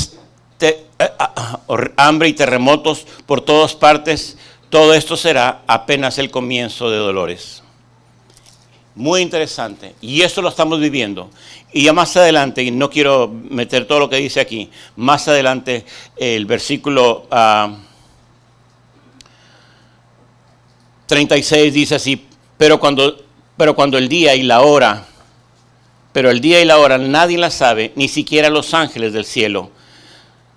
y terremotos por todas partes. Todo esto será apenas el comienzo de dolores. Muy interesante. Y esto lo estamos viviendo. Y ya más adelante, y no quiero meter todo lo que dice aquí, más adelante el versículo 36 dice así, pero cuando el día y la hora, nadie la sabe, ni siquiera los ángeles del cielo,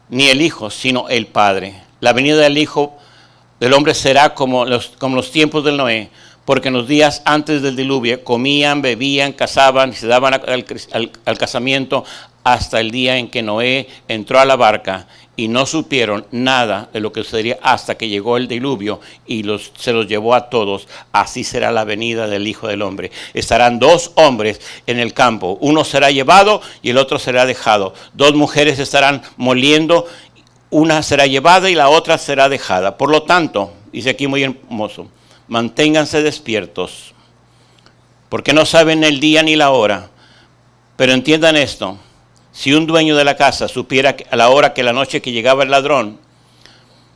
ni el Hijo, sino el Padre. La venida del Hijo del Hombre será como los tiempos del Noé, porque en los días antes del diluvio comían, bebían, cazaban, se daban al casamiento, hasta el día en que Noé entró a la barca, y no supieron nada de lo que sucedería hasta que llegó el diluvio y se los llevó a todos. Así será la venida del Hijo del Hombre. Estarán dos hombres en el campo, uno será llevado y el otro será dejado. Dos mujeres estarán moliendo, una será llevada y la otra será dejada. Por lo tanto, dice aquí muy hermoso, manténganse despiertos, porque no saben el día ni la hora. Pero entiendan esto, si un dueño de la casa supiera a la hora que la noche que llegaba el ladrón,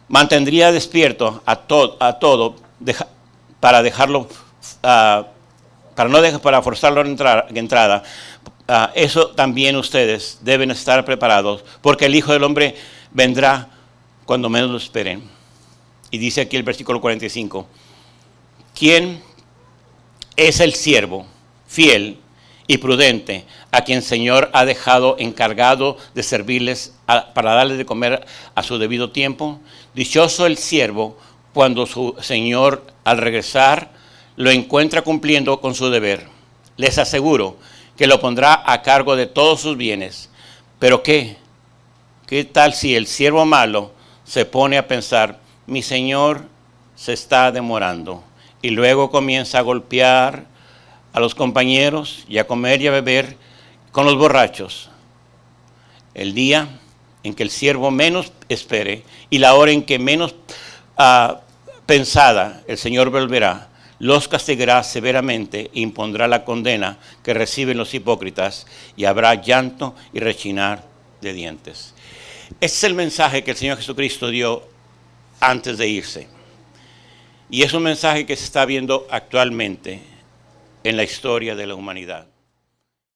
mantendría despierto a todo para dejarlo, para forzarlo a entrada. Eso también ustedes deben estar preparados, porque el Hijo del Hombre vendrá cuando menos lo esperen. Y dice aquí el versículo 45, ¿quién es el siervo fiel y prudente a quien el Señor ha dejado encargado de servirles para darles de comer a su debido tiempo? Dichoso el siervo cuando su Señor al regresar lo encuentra cumpliendo con su deber. Les aseguro que lo pondrá a cargo de todos sus bienes. Pero ¿qué tal si el siervo malo se pone a pensar, mi Señor se está demorando, y luego comienza a golpear a los compañeros y a comer y a beber con los borrachos? El día en que el siervo menos espere y la hora en que menos pensada el Señor volverá, los castigará severamente e impondrá la condena que reciben los hipócritas, y habrá llanto y rechinar de dientes. Este es el mensaje que el Señor Jesucristo dio antes de irse. Y es un mensaje que se está viendo actualmente en la historia de la humanidad.